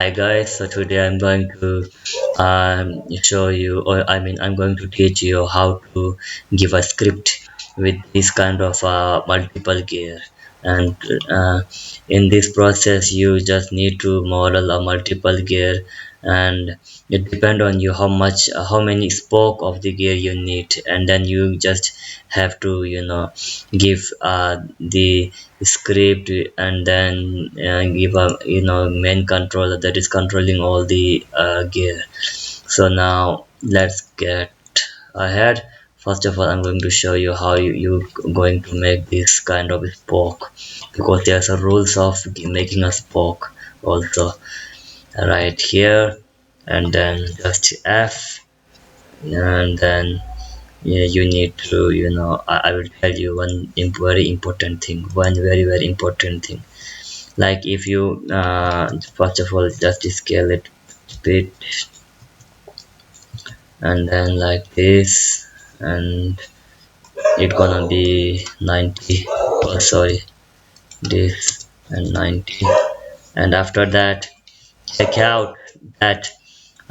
Hi guys, so today I'm going to show you, or I mean, I'm going to teach you how to give a script with this kind of multiple gear. And uh, in this process, you just need to model a multiple gear, and it depend on you how many spoke of the gear you need, and then you just have to, give the script, and then give a main controller that is controlling all the gear. So now let's get ahead. First of all, I'm going to show you how you going to make this kind of spoke, because there's a rules of making a spoke also right here. And then just F, and then yeah, you need to, I will tell you one very important thing, one very important thing. Like if you first of all just scale it bit, and then like this, and it gonna be 90, oh sorry, this and 90. And after that, check out that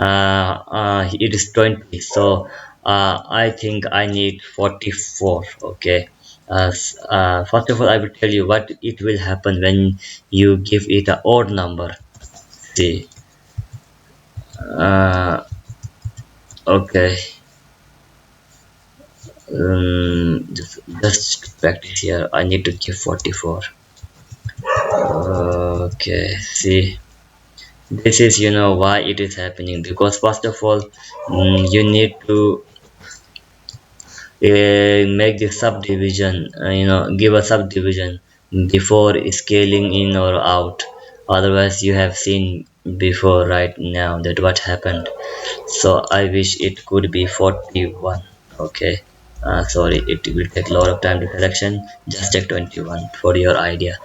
it is 20, so I think I need 44. Okay, first of all, I will tell you what it will happen when you give it a odd number. See, uh, okay, just practice here. I need to give 44. Okay, see, this is why it is happening, because first of all, you need to make the subdivision, give a subdivision before scaling in or out. Otherwise, you have seen before right now that what happened. So I wish it could be 41. Okay, sorry, it will take a lot of time to selection. Just take 21 for your idea.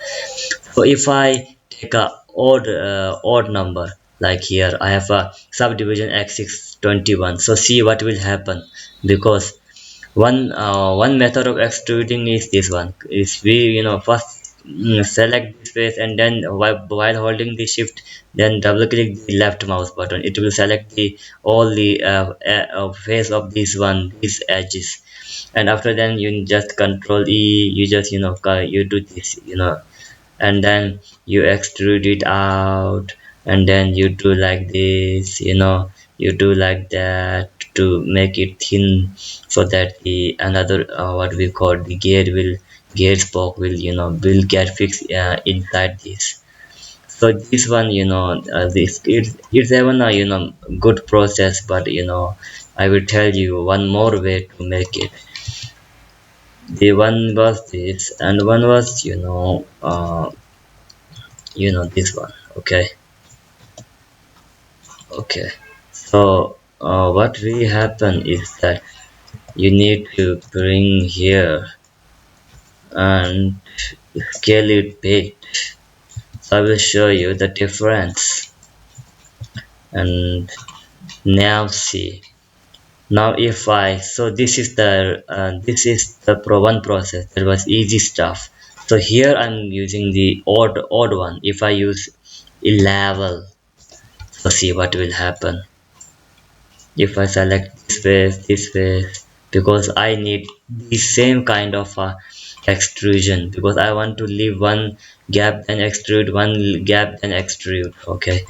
So if I take a odd number, like here I have a subdivision x6 21. So see what will happen, because one method of extruding is this one. Is we first select this face, and then while holding the shift, then double click the left mouse button. It will select the all the face of this one, these edges. And after then you just control E. You just you do this, and then you extrude it out, and then you do like this, you do like that to make it thin, so that the another what we call the gear spoke will will get fixed inside this. So this one, this it's even a good process, but I will tell you one more way to make it. The one was this, and one was this one. Okay, okay. So what will happen is that you need to bring here and scale it bit. So I will show you the difference. And now see, now if I, so this is the one process that was easy stuff. So here I'm using the odd one. If I use a level, so see what will happen. If I select this face, because I need the same kind of extrusion, because I want to leave one gap then extrude, one gap then extrude. Okay,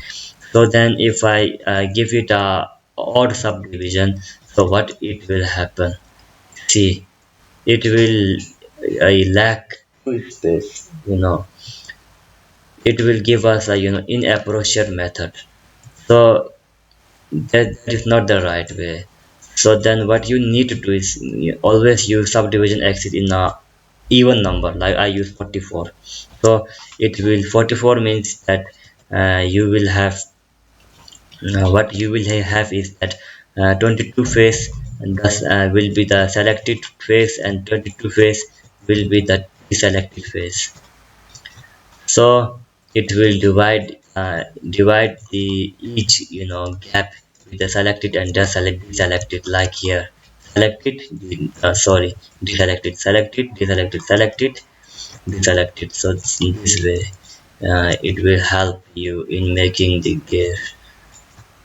so then if I give it a odd subdivision, so what it will happen? See, it will lack space. It will give us a inappropriate method. So that is not the right way. So then what you need to do is always use subdivision exit in a even number, like I use 44. So it will 44 means that you will have what you will have is that 22 face, and thus will be the selected face, and 22 face will be the deselected face. So it will divide the each gap with the selected and deselected, like here. Selected, sorry, deselected, selected, deselected, selected, deselected. So it's in this way. it will help you in making the gear.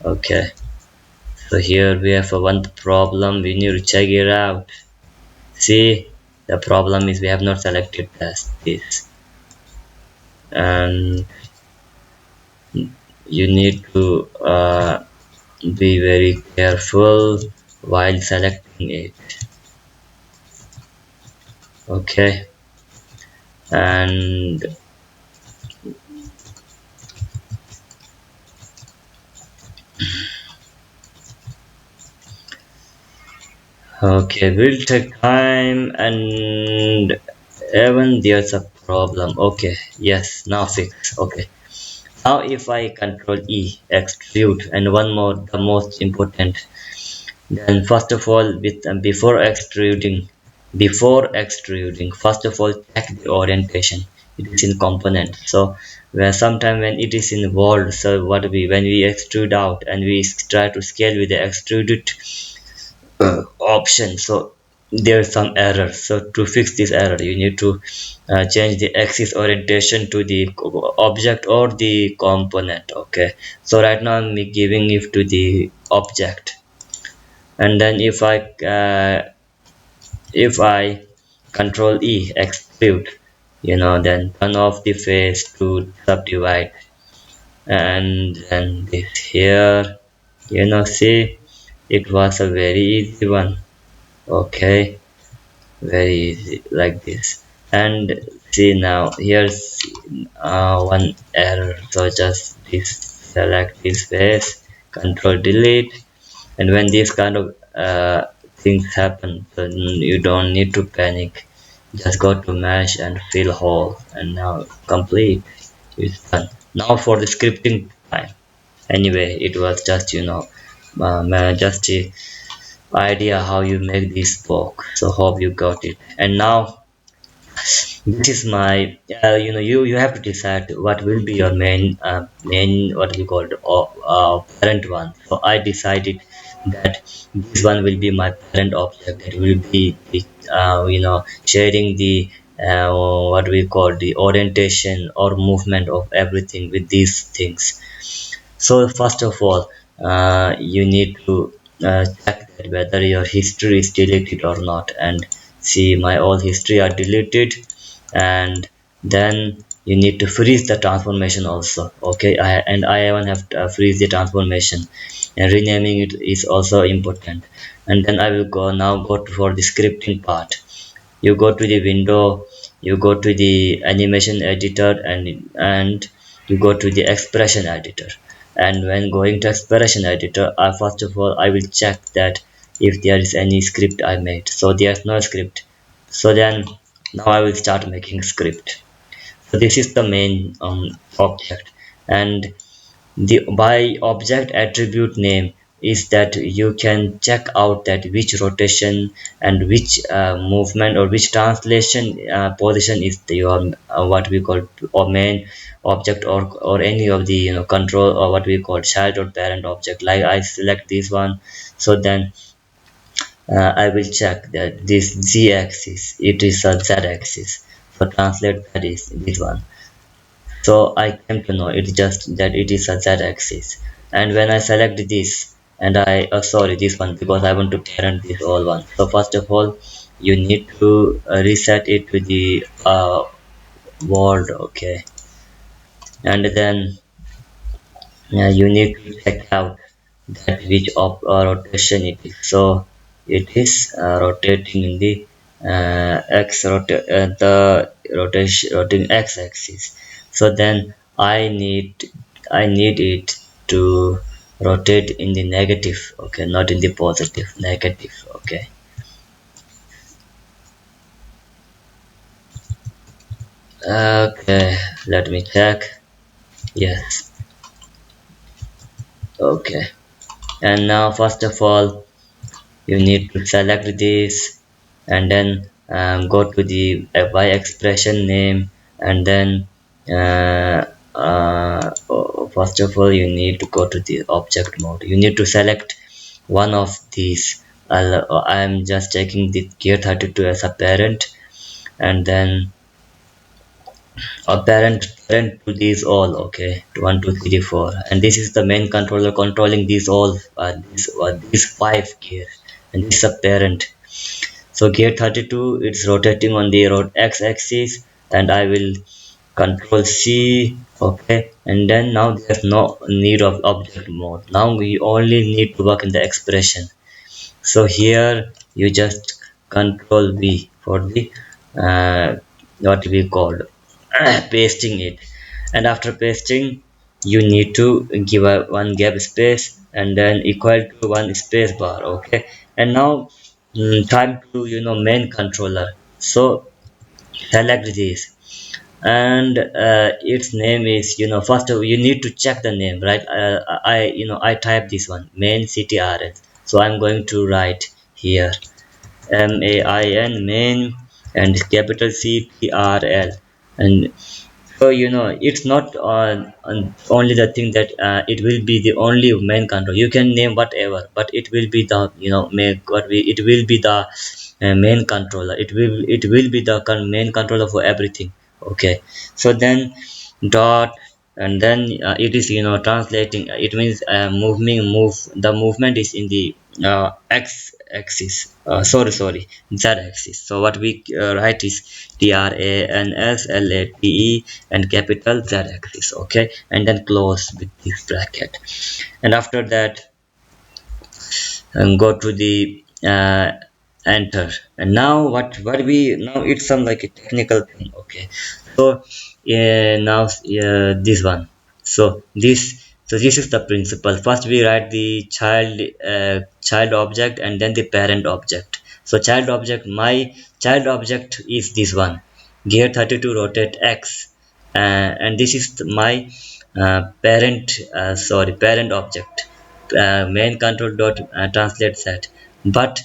Okay, so here we have a one problem. We need to check it out. See, the problem is we have not selected this, and you need to be very careful while selecting it. Okay, and okay, will take time, and even there's a problem. Okay, yes, now fix. Okay, now if I control E, extrude, and one more, the most important. Then first of all, with before extruding, first of all check the orientation. It is in component. So where sometime when it is involved, so what we when we extrude out and we try to scale with the extruded option, so there's some error. So to fix this error, you need to change the axis orientation to the object or the component. Okay, so right now I'm giving it to the object, and then if I control E extrude, then turn off the face to subdivide, and then this here, see, it was a very easy one. Okay, very easy like this. And see, now here's one error. So just this, select this face, control delete, and when these kind of things happen, then you don't need to panic. Just go to mesh and fill hole, and now complete. It's done. Now for the scripting time. Anyway, it was just just a idea how you make this book. So hope you got it. And now this is my you have to decide what will be your main what we call parent one. So I decided that this one will be my parent object, that will be sharing the what we call the orientation or movement of everything with these things. So first of all, you need to check that whether your history is deleted or not, and see my all history are deleted. And then you need to freeze the transformation also. Okay, I even have to freeze the transformation, and renaming it is also important. And then I will go for the scripting part. You go to the window, you go to the animation editor, and you go to the expression editor. And when going to expression editor, first of all I will check that if there is any script I made. So there's no script, so then now I will start making script. So this is the main object. And the by object attribute name is that you can check out that which rotation and which movement or which translation position is your what we call or main object, or any of the control, or what we call child or parent object. Like I select this one, so then I will check that this z axis, it is a z axis, so translate that is this one. So I came to know it's just that it is a z-axis. And when I select this, and sorry, this one, because I want to parent this all one. So first of all, you need to reset it to the world. Okay, and then you need to check out that which of rotation it is. So it is rotating in the the rotating x-axis. So then I need it to rotate in the negative. Okay, not in the positive, negative. Okay, okay, let me check. Yes, okay. And now first of all, you need to select this, and then go to the by expression name, and then first of all you need to go to the object mode. You need to select one of these. I'm just taking the gear 32 as a parent, and then a parent to these all. Okay, 1 2 3 4, and this is the main controller controlling these all, these 5 gears, and this is a parent. So gear 32, it's rotating on the road x-axis, and I will control C. Okay, and then now there's no need of object mode. Now we only need to work in the expression. So here you just control V for the uh, what we called pasting it. And after pasting, you need to give a one gap space and then equal to one space bar. Okay, and now time to main controller. So select this, and its name is, first you need to check the name, right? I type this one, main ctrl. So I'm going to write here main, main, and capital ctrl. And so it's not only the thing that it will be the only main control. You can name whatever, but it will be the make what we it will be the main controller. It will be the main controller for everything. Okay, so then dot, and then it is translating. It means move the movement is in the x axis, sorry, z axis. So what we write is translate and capital Z axis. Okay, and then close with this bracket, and after that and go to the enter. And now what we now, it's some like a technical thing. Okay, so now this one. So this is the principle. First we write the child object and then the parent object. So child object, my child object is this one, gear 32 rotate x, and this is my parent object, main control dot translate set. But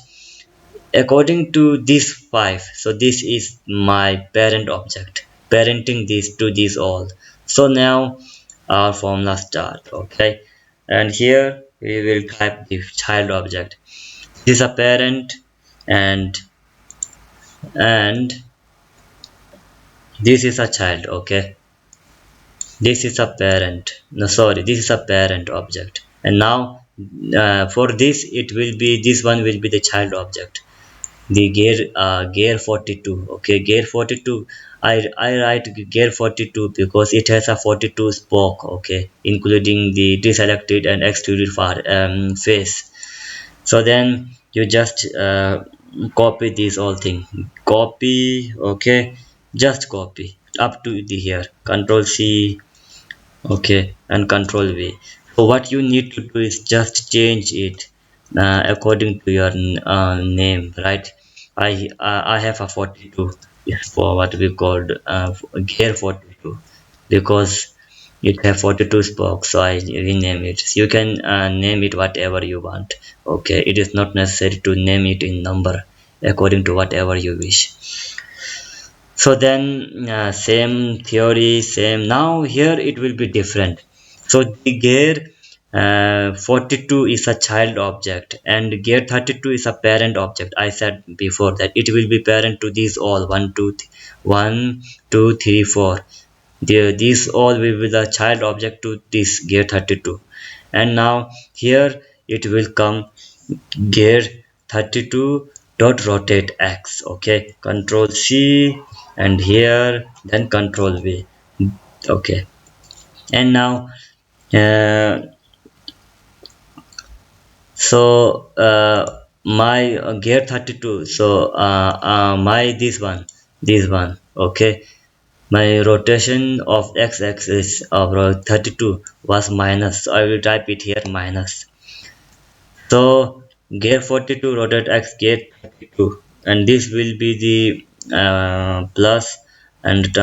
according to this 5, so this is my parent object parenting this to this all. So now our formula start. Okay, and here we will type the child object. This is a parent, and this is a child. Okay, this is a parent, no sorry, this is a parent object. And now for this, it will be, this one will be the child object, the gear 42. Okay, gear 42, I write gear 42 because it has a 42 spoke. Okay, including the deselected and extruded face. So then you just copy this whole thing, copy. Okay, just copy up to the here, control C. Okay, and control V. So what you need to do is just change it according to your name, right? I have a 42 is for what we called gear 42, because it have 42 spokes, so I rename it. So you can name it whatever you want. Okay, it is not necessary to name it in number, according to whatever you wish. So then same theory, same. Now here it will be different. So the gear 42 is a child object and gear 32 is a parent object. I said before that it will be parent to these all 1 2 3 4. These all will be the child object to this gear 32. And now here it will come gear 32 dot rotate x. Okay, control C, and here then control V. Okay, and now uh, so my gear 32, so my this one. Okay, my rotation of x-axis of 32 was minus, so I will type it here minus. So gear 42 rotate x gear 32, and this will be the plus, and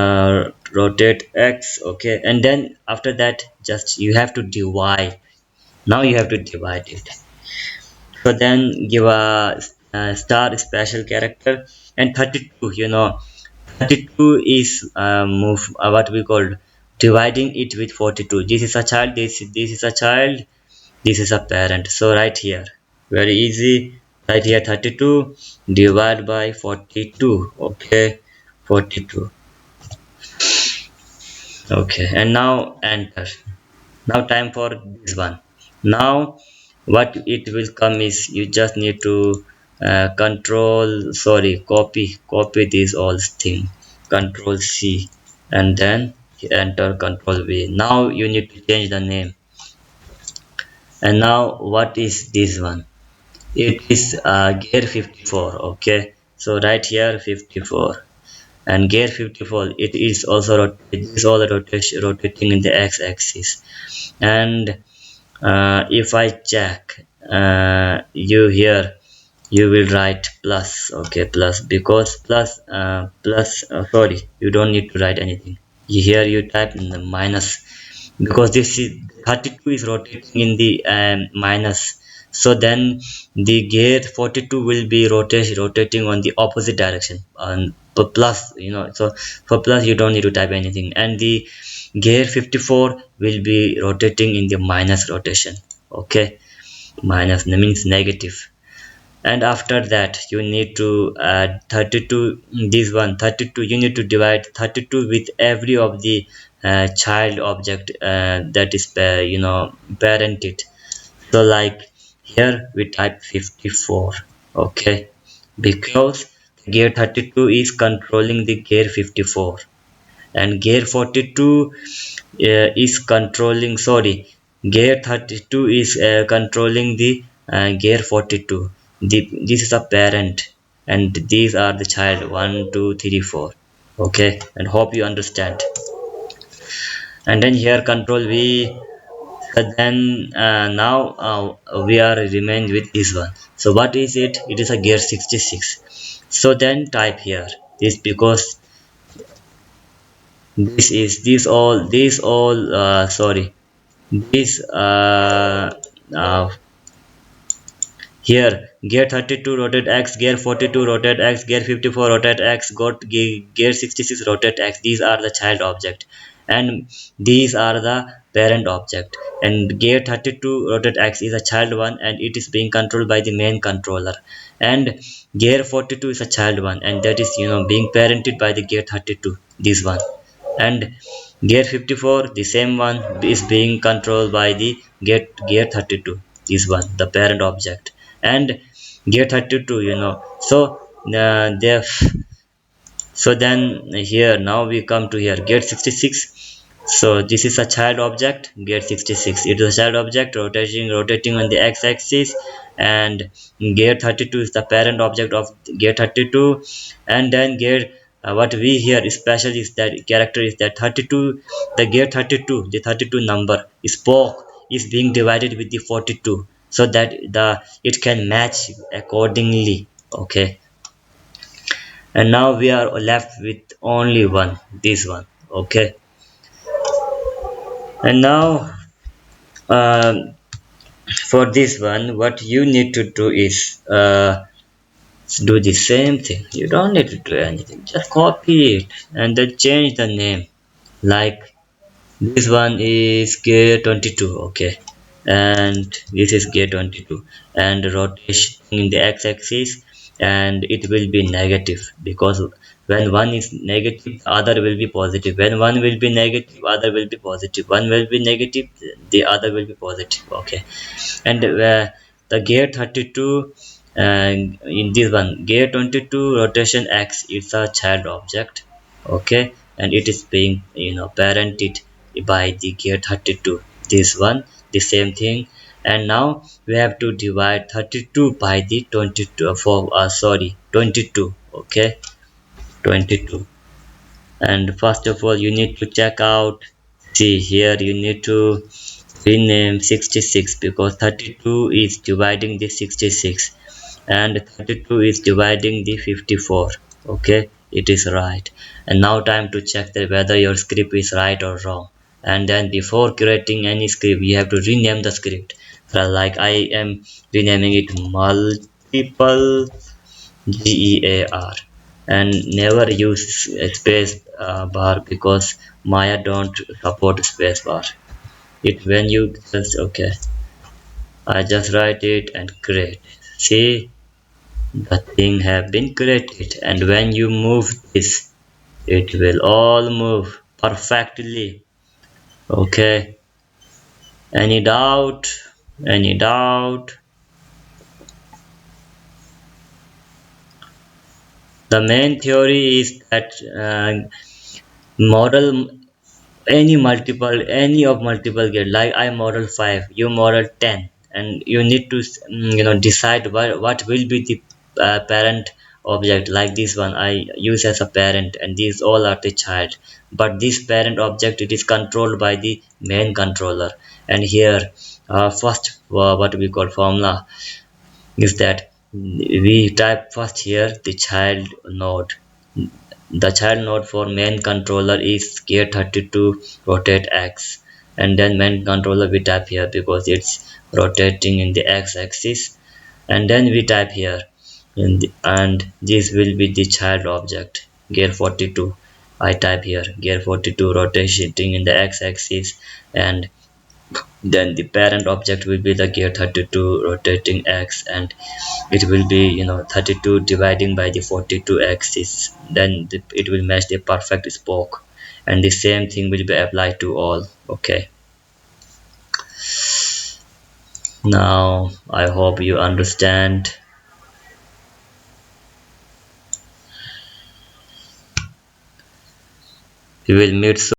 rotate x. Okay, and then after that just you have to divide. Now you have to divide it. So then give a star special character, and 32, 32 is move what we call dividing it with 42. This is a child, this is a child, this is a parent. So right here, very easy, right here 32 divide by 42. Okay, 42. Okay, and now enter. Now time for this one. Now what it will come is you just need to copy this all thing, control C, and then enter control V. Now you need to change the name. And now what is this one? It is gear 54. Okay, so right here 54, and gear 54, it is also it is all rotating in the x-axis. And if I check, you here you will write plus. Okay, plus, because sorry, you don't need to write anything. Here you type in the minus, because this is 32 is rotating in the minus. So then the gear 42 will be rotating on the opposite direction, and for plus, so for plus you don't need to type anything, and the gear 54 will be rotating in the minus rotation. Okay, minus means negative. And after that you need to add 32. This one 32, you need to divide 32 with every of the child object that is parented. So like here we type 54. Okay, because gear 32 is controlling the gear 54, and gear 42 is controlling, sorry, gear 32 is controlling the gear 42. This is a parent, and these are the child, 1 2 3 4. Okay, and hope you understand. And then here control V. Then now we are remained with this one. So what is it? It is a gear 66. So then type here this, because this all sorry, this here gear 32 rotate x, gear 42 rotate x, gear 54 rotate x, gear 66 rotate x. These are the child object, and these are the parent object. And gear 32 rotate x is a child one, and it is being controlled by the main controller. And gear 42 is a child one, and that is being parented by the gear 32, this one. And gear 54, the same one, is being controlled by the gear 32, this one, the parent object. And gear 32, so there. So then here now we come to here gear 66. So this is a child object, gear 66. It is a child object rotating on the x-axis, and gear 32 is the parent object of gear 32. And then gear what we here special is that character is that 32, the gear 32, the 32 number spoke is being divided with the 42, so that the it can match accordingly. Okay, and now we are left with only one, this one. Okay, and now um, for this one what you need to do is do the same thing. You don't need to do anything, just copy it and then change the name. Like this one is gear 22. Okay, and this is gear 22, and rotation in the x-axis, and it will be negative, because when one is negative the other will be positive, when one will be negative other will be positive, one will be negative the other will be positive. Okay, and the gear 32, and in this one gear 22 rotation x is a child object. Okay, and it is being parented by the gear 32, this one, the same thing. And now we have to divide 32 by the 22 for sorry 22. Okay, 22. And first of all you need to check out, see here you need to rename 66, because 32 is dividing the 66, and 32 is dividing the 54. Okay, it is right. And now time to check that whether your script is right or wrong. And then before creating any script you have to rename the script. So like I am renaming it multiple GEAR, and never use space bar, because Maya don't support space bar. It when you just okay, I just write it and create. See, the thing have been created, and when you move this, it will all move perfectly. Okay, any doubt? Any doubt? The main theory is that model any of multiple gate, like I model 5, you model 10, and you need to decide what will be the parent object. Like this one I use as a parent, and these all are the child, but this parent object, it is controlled by the main controller. And here first what we call formula is that we type first here the child node. The child node for main controller is gear32 rotate x, and then main controller we type here because it's rotating in the x axis, and then we type here and this will be the child object gear 42. I type here gear 42 rotating in the x axis, and then the parent object will be the gear 32 rotating x, and it will be 32 dividing by the 42 axis. Then it will match the perfect spoke, and the same thing will be applied to all. Okay, now I hope you understand. We will meet soon.